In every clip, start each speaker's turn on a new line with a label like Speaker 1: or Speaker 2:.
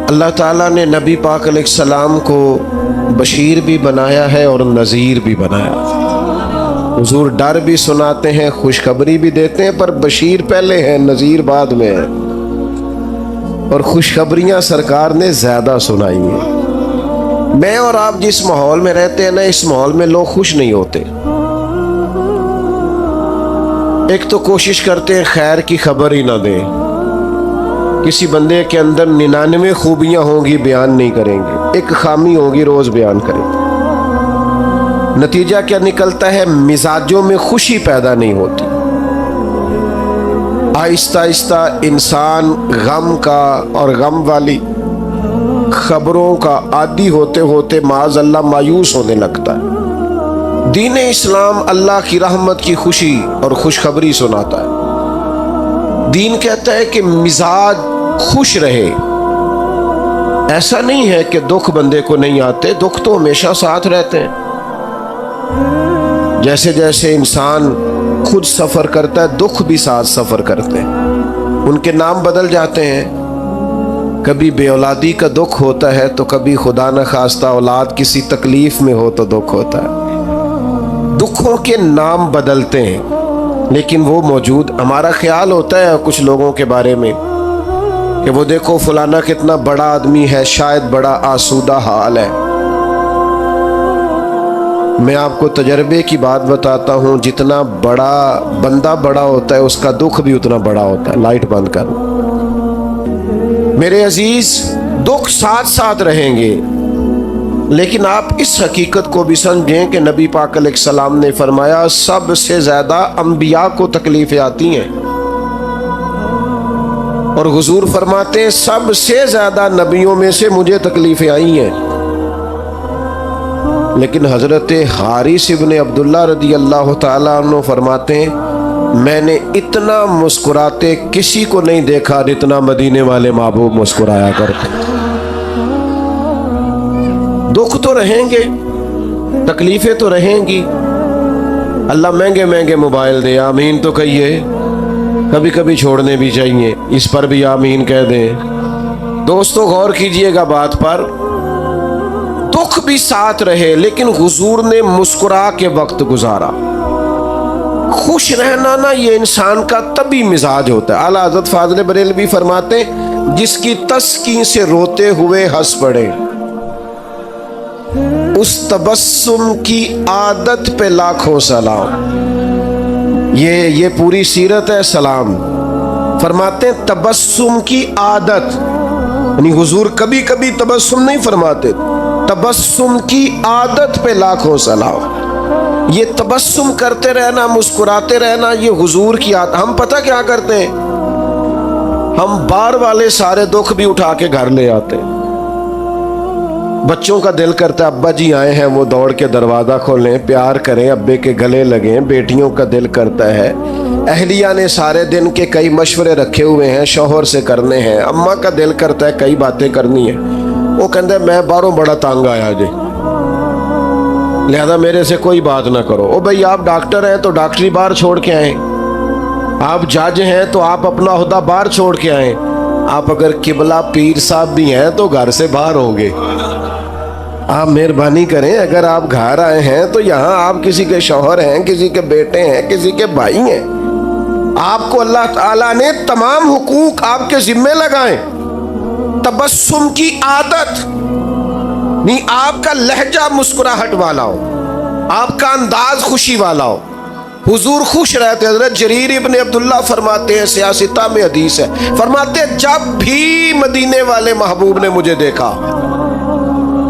Speaker 1: اللہ تعالیٰ نے نبی پاک علیہ السلام کو بشیر بھی بنایا ہے اور نذیر بھی بنایا۔ حضور ڈر بھی سناتے ہیں، خوشخبری بھی دیتے ہیں، پر بشیر پہلے ہیں، نذیر بعد میں ہے، اور خوشخبریاں سرکار نے زیادہ سنائی ہیں۔ میں اور آپ جس ماحول میں رہتے ہیں نا، اس ماحول میں لوگ خوش نہیں ہوتے۔ ایک تو کوشش کرتے ہیں خیر کی خبر ہی نہ دیں، کسی بندے کے اندر 99 خوبیاں ہوں گی بیان نہیں کریں گے، ایک خامی ہوگی روز بیان کریں گے۔ نتیجہ کیا نکلتا ہے؟ مزاجوں میں خوشی پیدا نہیں ہوتی۔ آہستہ آہستہ انسان غم کا اور غم والی خبروں کا عادی ہوتے ہوتے معاذ اللہ مایوس ہونے لگتا ہے۔ دین اسلام اللہ کی رحمت کی خوشی اور خوشخبری سناتا ہے۔ دین کہتا ہے کہ مزاج خوش رہے۔ ایسا نہیں ہے کہ دکھ بندے کو نہیں آتے، دکھ تو ہمیشہ ساتھ رہتے ہیں۔ جیسے جیسے انسان خود سفر کرتا ہے، دکھ بھی ساتھ سفر کرتے ہیں، ان کے نام بدل جاتے ہیں۔ کبھی بے اولادی کا دکھ ہوتا ہے تو کبھی خدا نہ خواستہ اولاد کسی تکلیف میں ہو تو دکھ ہوتا ہے۔ دکھوں کے نام بدلتے ہیں لیکن وہ موجود۔ ہمارا خیال ہوتا ہے کچھ لوگوں کے بارے میں کہ وہ دیکھو فلانا کتنا بڑا آدمی ہے، شاید بڑا آسودہ حال ہے۔ میں آپ کو تجربے کی بات بتاتا ہوں، جتنا بڑا بندہ بڑا ہوتا ہے اس کا دکھ بھی اتنا بڑا ہوتا ہے۔ لائٹ بند کر۔ میرے عزیز، دکھ ساتھ ساتھ رہیں گے، لیکن آپ اس حقیقت کو بھی سمجھیں کہ نبی پاک علیہ السلام نے فرمایا سب سے زیادہ انبیاء کو تکلیفیں آتی ہیں، اور حضور فرماتے ہیں سب سے زیادہ نبیوں میں سے مجھے تکلیفیں آئی ہیں۔ لیکن حضرت حارث ابن عبداللہ رضی اللہ تعالیٰ عنہ فرماتے ہیں میں نے اتنا مسکراتے کسی کو نہیں دیکھا جتنا مدینے والے محبوب مسکرایا کرتے۔ دکھ تو رہیں گے، تکلیفیں تو رہیں گی۔ اللہ مہنگے مہنگے موبائل دے، آمین تو کہیے، کبھی کبھی چھوڑنے بھی چاہیے، اس پر بھی آمین کہہ دیں۔ دوستو غور کیجئے گا بات پر، دکھ بھی ساتھ رہے لیکن حضور نے مسکرا کے وقت گزارا۔ خوش رہنا نا یہ انسان کا طبی مزاج ہوتا ہے۔ اعلیٰ حضرت فاضل بریلوی فرماتے ہیں جس کی تسکین سے روتے ہوئے ہنس پڑے، اس تبسم کی عادت پہ لاکھوں سلام۔ یہ پوری سیرت ہے سلام۔ فرماتے ہیں تبسم کی عادت، یعنی حضور کبھی کبھی تبسم نہیں فرماتے، تبسم کی عادت پہ لاکھوں سلام۔ یہ تبسم کرتے رہنا، مسکراتے رہنا، یہ حضور کی عادت۔ ہم پتہ کیا کرتے ہیں؟ ہم بار والے سارے دکھ بھی اٹھا کے گھر لے آتے ہیں۔ بچوں کا دل کرتا ہے ابا جی آئے ہیں، وہ دوڑ کے دروازہ کھولیں، پیار کریں، ابے کے گلے لگیں۔ بیٹیوں کا دل کرتا ہے، اہلیہ نے سارے دن کے کئی مشورے رکھے ہوئے ہیں، شوہر سے کرنے ہیں۔ اماں کا دل کرتا ہے کئی باتیں کرنی ہیں، وہ کہتے ہیں میں باہروں بڑا تانگ آیا جی، لہذا میرے سے کوئی بات نہ کرو۔ او بھائی آپ ڈاکٹر ہیں تو ڈاکٹری باہر چھوڑ کے آئیں، آپ جج ہیں تو آپ اپنا عہدہ باہر چھوڑ کے آئیں۔ آپ اگر قبلہ پیر صاحب بھی ہیں تو گھر سے باہر ہوں گے۔ آپ مہربانی کریں، اگر آپ گھر آئے ہیں تو یہاں آپ کسی کے شوہر ہیں، کسی کے بیٹے ہیں، کسی کے بھائی ہیں۔ آپ کو اللہ تعالیٰ نے تمام حقوق آپ کے ذمے لگائیں۔ تبسم کی عادت نہیں، آپ کا لہجہ مسکراہٹ والا ہو، آپ کا انداز خوشی والا ہو۔ حضور خوش رہتے۔ حضرت جریر ابن عبداللہ فرماتے ہیں، سیاستہ میں حدیث ہے، فرماتے ہیں جب بھی مدینے والے محبوب نے مجھے دیکھا،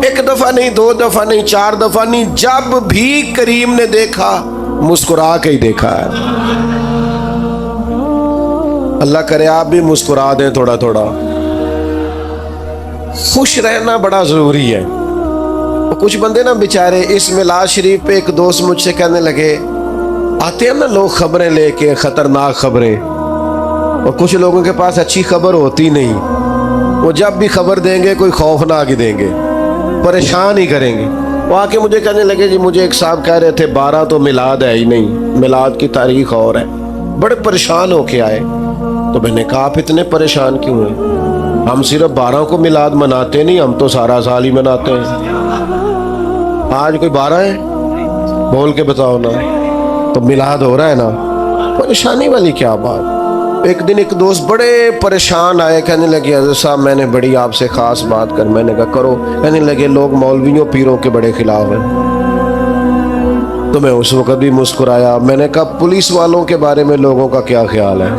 Speaker 1: ایک دفعہ نہیں، دو دفعہ نہیں، چار دفعہ نہیں، جب بھی کریم نے دیکھا مسکرا کے ہی دیکھا ہے۔ اللہ کرے آپ بھی مسکرا دیں تھوڑا تھوڑا۔ خوش رہنا بڑا ضروری ہے۔ کچھ بندے نا بیچارے، اس میلاد شریف پہ ایک دوست مجھ سے کہنے لگے، آتے ہیں نا لوگ خبریں لے کے، خطرناک خبریں، اور کچھ لوگوں کے پاس اچھی خبر ہوتی نہیں، وہ جب بھی خبر دیں گے کوئی خوفناک ہی دیں گے، پریشان ہی کریں گے۔ وہ آ کے مجھے کہنے لگے جی مجھے ایک صاحب کہہ رہے تھے 12 تو میلاد ہے ہی نہیں، میلاد کی تاریخ اور ہے۔ بڑے پریشان ہو کے آئے، تو میں نے کہا آپ اتنے پریشان کیوں ہیں؟ ہم صرف 12 کو میلاد مناتے نہیں، ہم تو سارا سال ہی مناتے ہیں۔ آج کوئی 12 ہے؟ بول کے بتاؤ نا، تو میلاد ہو رہا ہے نا، پریشانی والی کیا بات۔ ایک دن ایک دوست بڑے پریشان آئے، کہنے لگے حضرت صاحب میں نے بڑی آپ سے خاص بات کر۔ میں نے کہا کرو۔ کہنے لگے لوگ مولویوں پیروں کے بڑے خلاف ہیں۔ تو میں اس وقت بھی مسکرایا۔ میں نے کہا پولیس والوں کے بارے میں لوگوں کا کیا خیال ہے،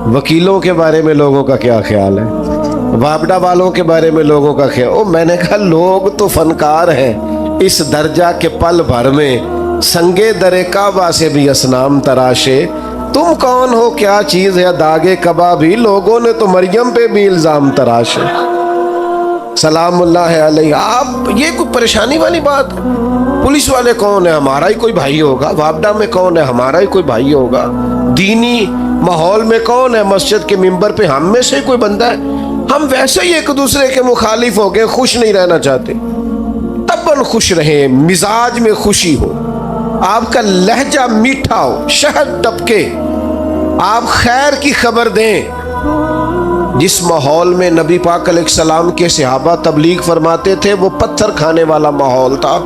Speaker 1: وکیلوں کے بارے میں لوگوں کا کیا خیال ہے، وابڈا والوں کے بارے میں لوگوں کا خیال۔ میں نے کہا لوگ تو فنکار ہیں، اس درجہ کے پل بھر میں سنگے در کعبہ سے بھی اصنام تراشے۔ تم کون ہو، کیا چیز ہے داغے کبابی، لوگوں نے تو مریم پہ بھی الزام تراشے۔ سلام اللہ علیہ۔ آپ یہ کوئی پریشانی والی بات ہے؟ پولیس والے کون ہے، ہمارا ہی کوئی بھائی ہوگا۔ وابڈا میں کون ہے، ہمارا ہی کوئی بھائی ہوگا۔ دینی ماحول میں کون ہے، مسجد کے منبر پہ ہم میں سے کوئی بندہ ہے۔ ہم ویسے ہی ایک دوسرے کے مخالف ہو گئے، خوش نہیں رہنا چاہتے۔ تباً خوش رہیں، مزاج میں خوشی ہو، آپ کا لہجہ میٹھا ہو، شہد ٹپکے، آپ خیر کی خبر دیں۔ جس ماحول میں نبی پاک علیہ السلام کے صحابہ تبلیغ فرماتے تھے وہ پتھر کھانے والا ماحول تھا۔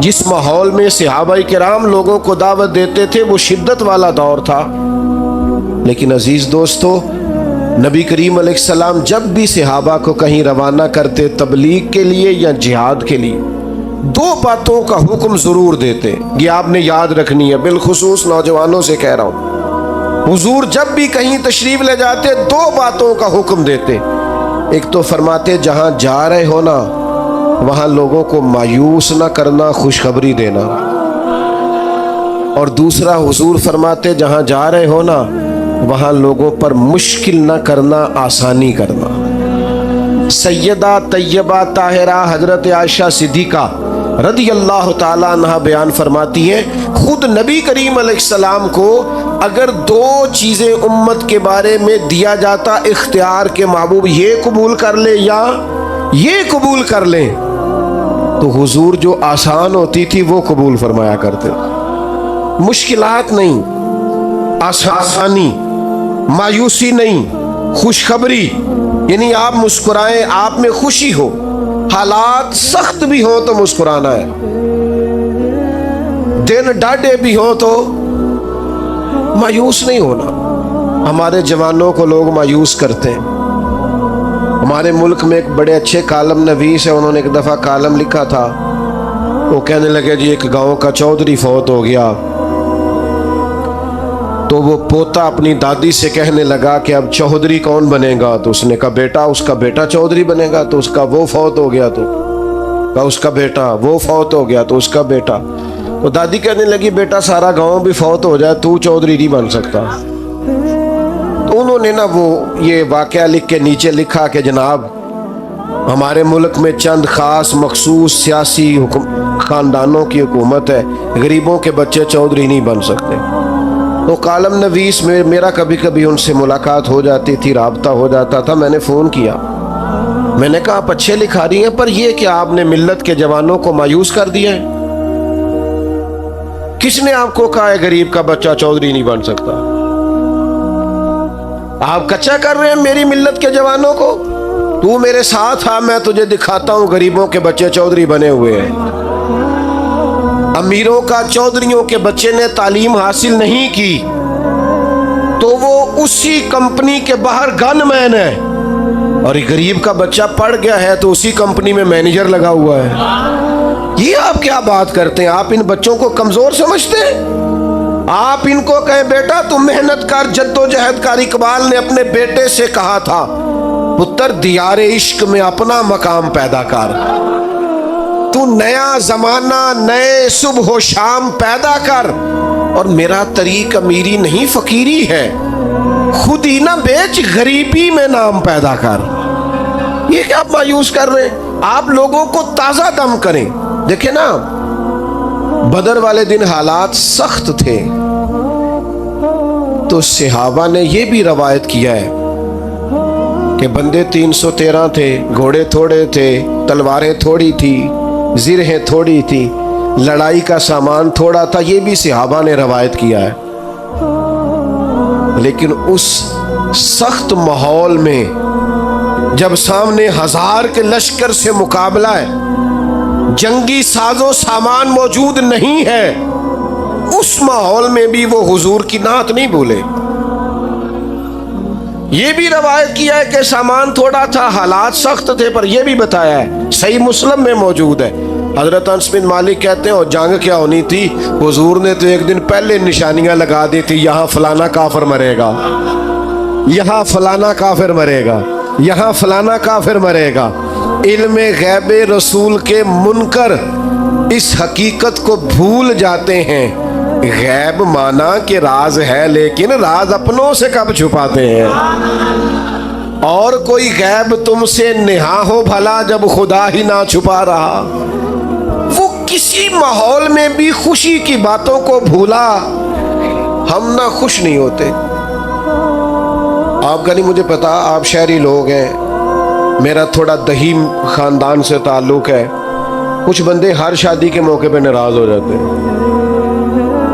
Speaker 1: جس ماحول میں صحابہ کرام لوگوں کو دعوت دیتے تھے وہ شدت والا دور تھا۔ لیکن عزیز دوستو، نبی کریم علیہ السلام جب بھی صحابہ کو کہیں روانہ کرتے تبلیغ کے لیے یا جہاد کے لیے، 2 باتوں کا حکم ضرور دیتے۔ یہ آپ نے یاد رکھنی ہے، بالخصوص نوجوانوں سے کہہ رہا ہوں۔ حضور جب بھی کہیں تشریف لے جاتے 2 باتوں کا حکم دیتے۔ ایک تو فرماتے جہاں جا رہے ہو نا وہاں لوگوں کو مایوس نہ کرنا، خوشخبری دینا۔ اور دوسرا حضور فرماتے جہاں جا رہے ہو نا وہاں لوگوں پر مشکل نہ کرنا، آسانی کرنا۔ سیدہ طیبہ طاہرہ حضرت عائشہ صدیقہ رضی اللہ تعالیٰ عنہ بیان فرماتی ہیں، خود نبی کریم علیہ السلام کو اگر 2 چیزیں امت کے بارے میں دیا جاتا اختیار کے محبوب یہ قبول کر لے یا یہ قبول کر لیں، تو حضور جو آسان ہوتی تھی وہ قبول فرمایا کرتے۔ مشکلات نہیں، آسانی، مایوسی نہیں، خوشخبری، یعنی آپ مسکرائیں، آپ میں خوشی ہو، حالات سخت بھی ہوں تو مسکرانا ہے، دن ڈاڈے بھی ہوں تو مایوس نہیں ہونا۔ ہمارے جوانوں کو لوگ مایوس کرتے ہیں۔ ہمارے ملک میں ایک بڑے اچھے کالم نویس ہے، انہوں نے ایک دفعہ کالم لکھا تھا، وہ کہنے لگے جی ایک گاؤں کا چودھری فوت ہو گیا، تو وہ پوتا اپنی دادی سے کہنے لگا کہ اب چودھری کون بنے گا؟ تو اس نے کہا بیٹا، اس کا بیٹا چودھری بنے گا۔ تو اس کا وہ فوت ہو گیا، تو کہا اس کا بیٹا، وہ فوت ہو گیا تو اس کا بیٹا۔ تو دادی کہنے لگی بیٹا سارا گاؤں بھی فوت ہو جائے تو چودھری نہیں بن سکتا۔ تو انہوں نے نا وہ یہ واقعہ لکھ کے نیچے لکھا کہ جناب ہمارے ملک میں چند خاص مخصوص سیاسی خاندانوں کی حکومت ہے، غریبوں کے بچے چودھری نہیں بن سکتے۔ تو کالم نویس میں میرا کبھی کبھی ان سے ملاقات ہو جاتی تھی، رابطہ ہو جاتا تھا۔ میں نے فون کیا، میں نے کہا آپ اچھے لکھا رہی ہیں، پر یہ کہ آپ نے ملت کے جوانوں کو مایوس کر دیا ہے۔ کس نے آپ کو کہا ہے غریب کا بچہ چودھری نہیں بن سکتا؟ آپ کچا کر رہے ہیں میری ملت کے جوانوں کو۔ تو میرے ساتھ آ، میں تجھے دکھاتا ہوں غریبوں کے بچے چودھری بنے ہوئے ہیں۔ امیروں کا چودھریوں کے بچے نے تعلیم حاصل نہیں کی تو وہ اسی کمپنی کے باہر گن مین ہے، اور غریب کا بچہ پڑھ گیا ہے تو اسی کمپنی میں مینیجر لگا ہوا ہے۔ یہ آپ کیا بات کرتے ہیں؟ آپ ان بچوں کو کمزور سمجھتے ہیں؟ آپ ان کو کہیں بیٹا تم محنت کر، جدوجہد کر۔ اقبال نے اپنے بیٹے سے کہا تھا پتر دیار عشق میں اپنا مقام پیدا کر، تو نیا زمانہ نئے صبح و شام پیدا کر، اور میرا طریق امیری نہیں فقیری ہے، خود ہی نہ بیچ غریبی میں نام پیدا کر۔ یہ کیا آپ مایوس کر رہے ہیں؟ آپ لوگوں کو تازہ دم کریں۔ دیکھیں نا بدر والے دن حالات سخت تھے، تو صحابہ نے یہ بھی روایت کیا ہے کہ بندے 313 تھے، گھوڑے تھوڑے تھے، تلواریں تھوڑی تھی، زرہیں تھوڑی تھی، لڑائی کا سامان تھوڑا تھا۔ یہ بھی صحابہ نے روایت کیا ہے، لیکن اس سخت ماحول میں جب سامنے 1000 کے لشکر سے مقابلہ ہے، جنگی ساز و سامان موجود نہیں ہے، اس ماحول میں بھی وہ حضور کی نعت نہیں بھولے۔ یہ بھی روایت کیا ہے کہ سامان تھوڑا تھا، حالات سخت تھے، پر یہ بھی بتایا ہے، صحیح مسلم میں موجود ہے، حضرت انس بن مالک کہتے ہیں اور جنگ کیا ہونی تھی، حضور نے تو ایک دن پہلے نشانیاں لگا دی تھی، یہاں فلانا کافر مرے گا، یہاں فلانا کافر مرے گا، یہاں فلانا کافر مرے گا۔ علم غیب رسول کے منکر اس حقیقت کو بھول جاتے ہیں۔ غیب مانا کہ راز ہے، لیکن راز اپنوں سے کب چھپاتے ہیں؟ اور کوئی غیب تم سے نہا ہو بھلا جب خدا ہی نہ چھپا رہا۔ وہ کسی ماحول میں بھی خوشی کی باتوں کو بھولا، ہم نہ خوش نہیں ہوتے۔ آپ کا نہیں مجھے پتا، آپ شہری لوگ ہیں، میرا تھوڑا دہیم خاندان سے تعلق ہے، کچھ بندے ہر شادی کے موقع پہ ناراض ہو جاتے ہیں،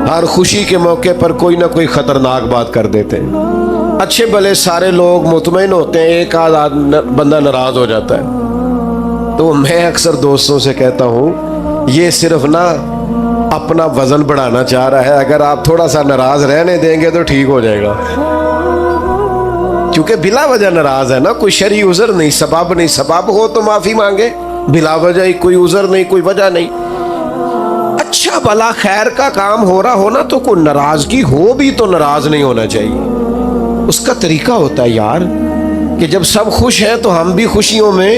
Speaker 1: ہر خوشی کے موقع پر کوئی نہ کوئی خطرناک بات کر دیتے ہیں۔ اچھے بھلے سارے لوگ مطمئن ہوتے ہیں، ایک آدھ بندہ ناراض ہو جاتا ہے، تو میں اکثر دوستوں سے کہتا ہوں یہ صرف نا اپنا وزن بڑھانا چاہ رہا ہے، اگر آپ تھوڑا سا ناراض رہنے دیں گے تو ٹھیک ہو جائے گا، کیونکہ بلا وجہ ناراض ہے نا، کوئی شرعی عذر نہیں، سبب نہیں، سبب ہو تو معافی مانگے، بلا وجہ ہی کوئی عذر نہیں، کوئی وجہ نہیں۔ اچھا بھلا خیر کا کام ہو رہا ہونا تو کوئی ناراضگی ہو بھی تو ناراض نہیں ہونا چاہیے، اس کا طریقہ ہوتا ہے یار کہ جب سب خوش ہیں تو ہم بھی خوشیوں میں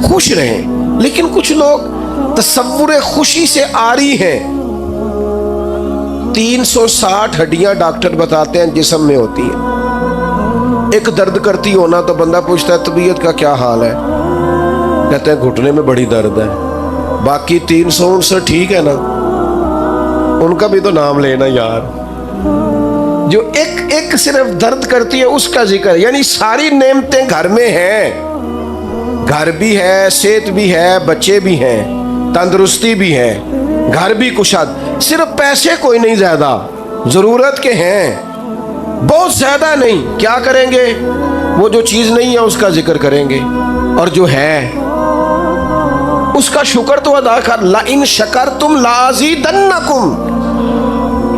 Speaker 1: خوش رہیں۔ لیکن کچھ لوگ تصور خوشی سے عاری ہیں۔ 360 ہڈیاں ڈاکٹر بتاتے ہیں جسم میں ہوتی ہیں، ایک درد کرتی ہونا تو بندہ پوچھتا ہے طبیعت کا کیا حال ہے، کہتے ہیں گھٹنے میں بڑی درد ہے، باقی 359 ٹھیک ہے نا، ان کا بھی تو نام لینا یار۔ جو ایک صرف درد کرتی ہے اس کا ذکر، یعنی ساری نعمتیں گھر میں ہیں، گھر بھی ہے، صحت بھی ہے، بچے بھی ہیں، تندرستی بھی ہے، گھر بھی کشاد، صرف پیسے کوئی نہیں زیادہ، ضرورت کے ہیں بہت زیادہ نہیں، کیا کریں گے؟ وہ جو چیز نہیں ہے اس کا ذکر کریں گے، اور جو ہے اس کا شکر تو ادا کر۔ لَإِن شَكَرْتُمْ لَأَزِيدَنَّكُمْ،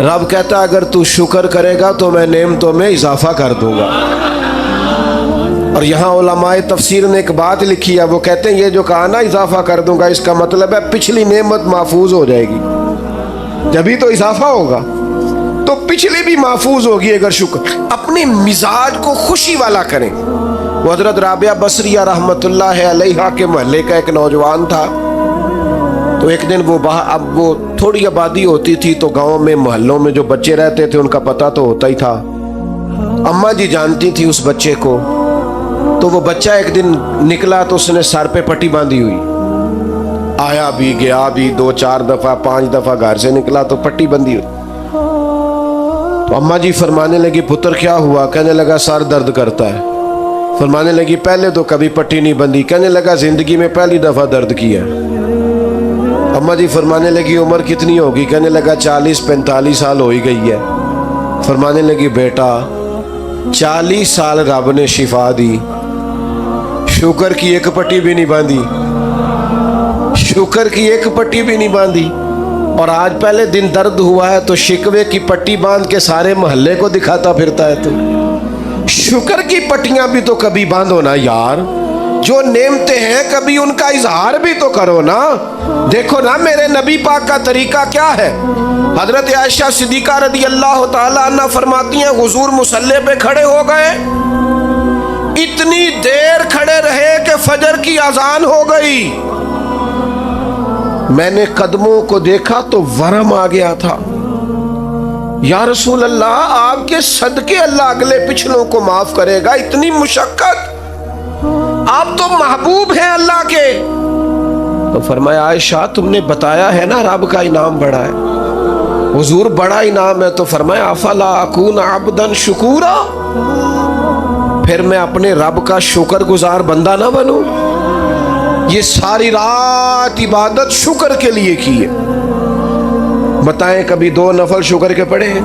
Speaker 1: رب کہتا اگر تو شکر کرے گا تو میں نعمتوں میں اضافہ کر دوں گا۔ اور یہاں علماء تفسیر نے ایک بات لکھی ہے، وہ کہتے ہیں یہ جو کہا نا اضافہ کر دوں گا، اس کا مطلب ہے پچھلی نعمت محفوظ ہو جائے گی، جبھی تو اضافہ ہوگا، تو پچھلی بھی محفوظ ہوگی اگر شکر۔ اپنے مزاج کو خوشی والا کریں۔ وہ حضرت رابعہ بصریہ رحمت اللہ علیہا کے محلے کا ایک نوجوان تھا، تو ایک دن اب وہ تھوڑی آبادی ہوتی تھی تو گاؤں میں محلوں میں جو بچے رہتے تھے ان کا پتہ تو ہوتا ہی تھا، اماں جی جانتی تھی اس بچے کو، تو وہ بچہ ایک دن نکلا تو اس نے سر پہ پٹی باندھی ہوئی، آیا بھی گیا بھی 2-4 دفعہ 5 دفعہ گھر سے نکلا تو پٹی بندھی ہوئی۔ تو اماں جی فرمانے لگی پتر کیا ہوا؟ کہنے لگا سر درد کرتا ہے۔ فرمانے لگی پہلے تو کبھی پٹی نہیں بندھی۔ کہنے لگا زندگی میں پہلی دفعہ درد کیا۔ اماں جی فرمانے لگی عمر کتنی ہوگی؟ کہنے لگا 40-45 سال ہو ہی گئی ہے۔ فرمانے لگی بیٹا 40 سال رب نے شفا دی، شکر کی ایک پٹی بھی نہیں باندھی، شکر کی ایک پٹی بھی نہیں باندھی، اور آج پہلے دن درد ہوا ہے تو شکوے کی پٹی باندھ کے سارے محلے کو دکھاتا پھرتا ہے۔ تو شکر کی پٹیاں بھی تو کبھی باندھو نا یار، جو نعمتیں ہیں کبھی ان کا اظہار بھی تو کرو نا۔ دیکھو نا میرے نبی پاک کا طریقہ کیا ہے۔ حضرت عائشہ صدیقہ رضی اللہ تعالی عنہ فرماتی ہیں حضور مصلی پہ کھڑے ہو گئے، اتنی دیر کھڑے رہے کہ فجر کی اذان ہو گئی، میں نے قدموں کو دیکھا تو ورم آ گیا تھا۔ یا رسول اللہ آپ کے صدقے اللہ اگلے پچھلوں کو معاف کرے گا، اتنی مشقت، آپ تو محبوب ہیں اللہ کے۔ تو فرمایا عائشہ تم نے بتایا ہے نا رب کا انعام بڑا ہے۔ حضور بڑا انعام ہے، تو فرمایا افلا اکون عبدا شکورا، پھر میں اپنے رب کا شکر گزار بندہ نہ بنوں؟ یہ ساری رات عبادت شکر کے لیے کی ہے، بتائیں کبھی 2 نفل شکر کے پڑھے ہیں؟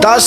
Speaker 1: 10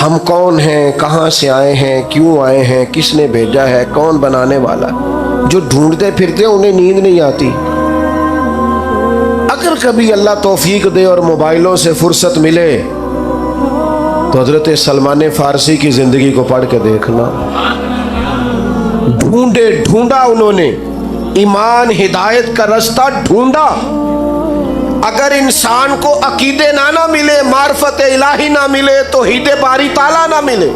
Speaker 1: ہم کون ہیں, کہاں سے آئے ہیں, کیوں آئے ہیں, کس نے بھیجا ہے, کون بنانے والا. جو ڈھونڈتے پھرتے انہیں نیند نہیں آتی. اگر کبھی اللہ توفیق دے اور موبائلوں سے فرصت ملے تو حضرت سلمان فارسی کی زندگی کو پڑھ کے دیکھنا. ڈھونڈا انہوں نے ایمان ہدایت کا رستہ ڈھونڈا. اگر انسان کو عقیدے نہ ملے, معرفت الہی نہ ملے, توحید باری تعالیٰ نہ ملے,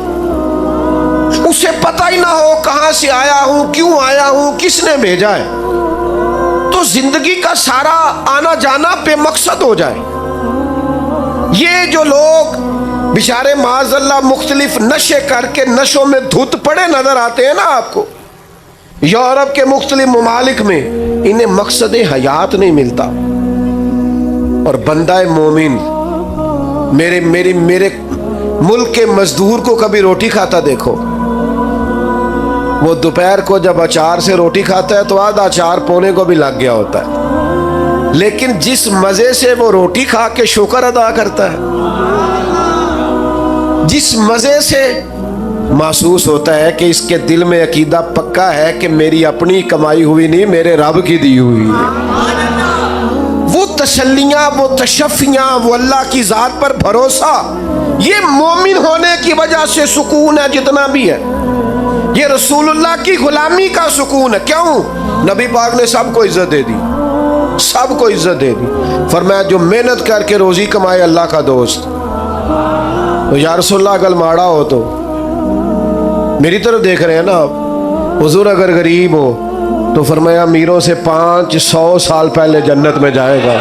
Speaker 1: اسے پتہ ہی نہ ہو کہاں سے آیا ہوں, کیوں آیا ہوں, کس نے بھیجا ہے, تو زندگی کا سارا آنا جانا بے مقصد ہو جائے. یہ جو لوگ بیچارے معاذ اللہ مختلف نشے کر کے نشوں میں دھت پڑے نظر آتے ہیں نا آپ کو, یورپ کے مختلف ممالک میں, انہیں مقصد حیات نہیں ملتا. اور بندہ مومن, میرے ملک کے مزدور کو کبھی روٹی کھاتا دیکھو, وہ دوپہر کو جب اچار سے روٹی کھاتا ہے تو آدھا اچار پونے کو بھی لگ گیا ہوتا ہے, لیکن جس مزے سے وہ روٹی کھا کے شکر ادا کرتا ہے, جس مزے سے محسوس ہوتا ہے کہ اس کے دل میں عقیدہ پکا ہے کہ میری اپنی کمائی ہوئی نہیں, میرے رب کی دی ہوئی ہے, وہ تسلیاں, وہ تشفیاں, وہ اللہ کی ذات پر بھروسہ, یہ مومن ہونے کی وجہ سے سکون ہے جتنا بھی ہے. یہ رسول اللہ کی غلامی کا سکون ہے. کیوں؟ نبی پاک نے سب کو عزت دے دی, سب کو عزت دے دی. فرمایا جو محنت کر کے روزی کمائے اللہ کا دوست. تو یا رسول اللہ اگر ماڑا ہو تو, میری طرف دیکھ رہے ہیں نا آپ, حضور اگر غریب ہو تو فرمایا امیروں سے 500 سال پہلے جنت میں جائے گا.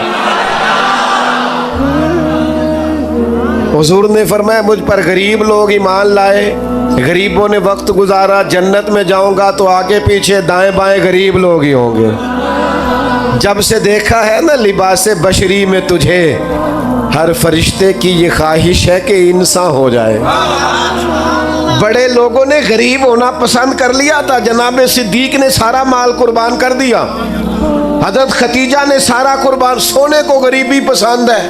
Speaker 1: حضور نے فرمایا مجھ پر غریب لوگ ایمان لائے, غریبوں نے وقت گزارا, جنت میں جاؤں گا تو آگے پیچھے دائیں بائیں غریب لوگ ہی ہوں گے. جب سے دیکھا ہے نا لباس بشری میں تجھے, ہر فرشتے کی یہ خواہش ہے کہ انسان ہو جائے. بڑے لوگوں نے غریب ہونا پسند کر لیا تھا. جناب صدیق نے سارا مال قربان کر دیا, حضرت خدیجہ نے سارا قربان. سونے کو غریبی پسند ہے.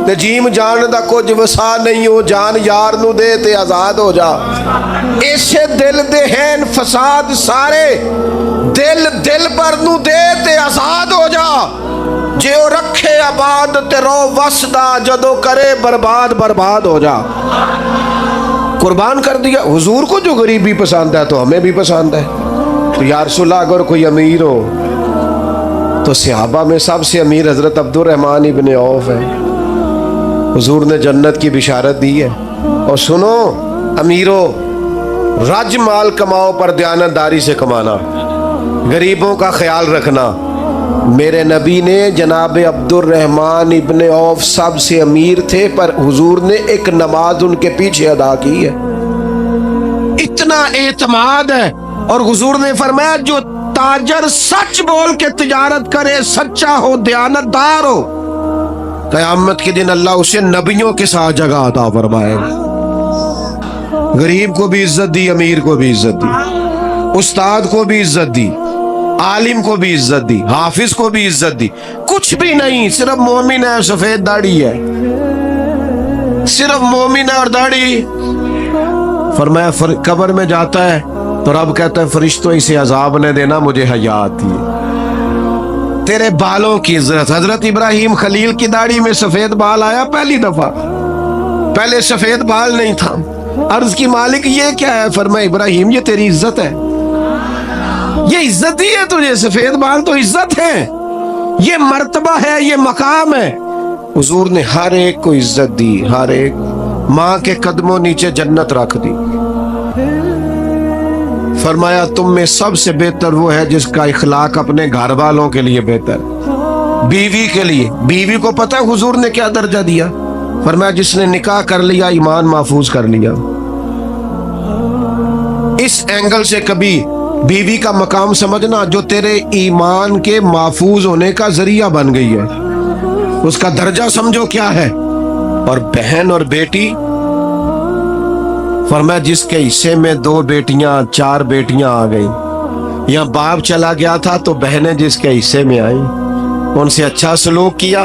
Speaker 1: تے جیم جان دا کچھ وسا نہیں ہو, جان یار نو دے تے آزاد ہو جا. ایسے دل دے ہیں فساد سارے, دل پر نو دے تے آزاد ہو جا. جے او رکھے آباد تے رو وسدا, جدو کرے برباد ہو جا. قربان کر دیا. حضور کو جو غریبی پسند ہے تو ہمیں بھی پسند ہے. تو یا رسول اللہ اگر کوئی امیر ہو تو صحابہ میں سب سے امیر حضرت عبد الرحمن ابن عوف ہے. حضور نے جنت کی بشارت دی ہے. اور سنو امیرو, رج مال کماؤ پر دیانتداری سے کمانا, غریبوں کا خیال رکھنا. میرے نبی نے جناب عبد الرحمن ابن عوف سب سے امیر تھے, پر حضور نے ایک نماز ان کے پیچھے ادا کی ہے. اتنا اعتماد ہے. اور حضور نے فرمایا جو تاجر سچ بول کے تجارت کرے, سچا ہو, دیانتدار ہو, قیامت کے دن اللہ اسے نبیوں کے ساتھ جگہ عطا فرمائے گا. غریب کو بھی عزت دی, امیر کو بھی عزت دی, استاد کو بھی عزت دی, عالم کو بھی عزت دی, حافظ کو بھی عزت دی. کچھ بھی نہیں, صرف مومن ہے, سفید داڑھی ہے, صرف مومن ہے اور داڑھی. فرمایا قبر میں جاتا ہے تو رب کہتا ہے فرشتوں اسے عذاب نہ دینا, مجھے حیا آتی ہے. تیرے بالوں کی عزت. حضرت ابراہیم خلیل کی داڑھی میں سفید بال آیا پہلی دفعہ, پہلے سفید بال نہیں تھا. عرض کی مالک یہ کیا ہے؟ فرمایا ابراہیم یہ تیری عزت ہے, یہ عزت ہی ہے تجھے, سفید بال تو عزت ہے, یہ مرتبہ ہے, یہ مقام ہے. حضور نے ہر ایک کو عزت دی, ہر ایک. ماں کے قدموں نیچے جنت رکھ دی. فرمایا تم میں سب سے بہتر وہ ہے جس کا اخلاق اپنے گھر والوں کے لیے بہتر, بیوی کے لیے. بیوی کو پتہ ہے حضور نے کیا درجہ دیا؟ فرمایا جس نے نکاح کر لیا ایمان محفوظ کر لیا. اس اینگل سے کبھی بیوی کا مقام سمجھنا جو تیرے ایمان کے محفوظ ہونے کا ذریعہ بن گئی ہے, اس کا درجہ سمجھو کیا ہے. اور بہن اور بیٹی, فرمایا جس کے حصے میں 2 بیٹیاں 4 بیٹیاں آ گئیں, یا باپ چلا گیا تھا تو بہنیں جس کے حصے میں آئیں, ان سے اچھا سلوک کیا,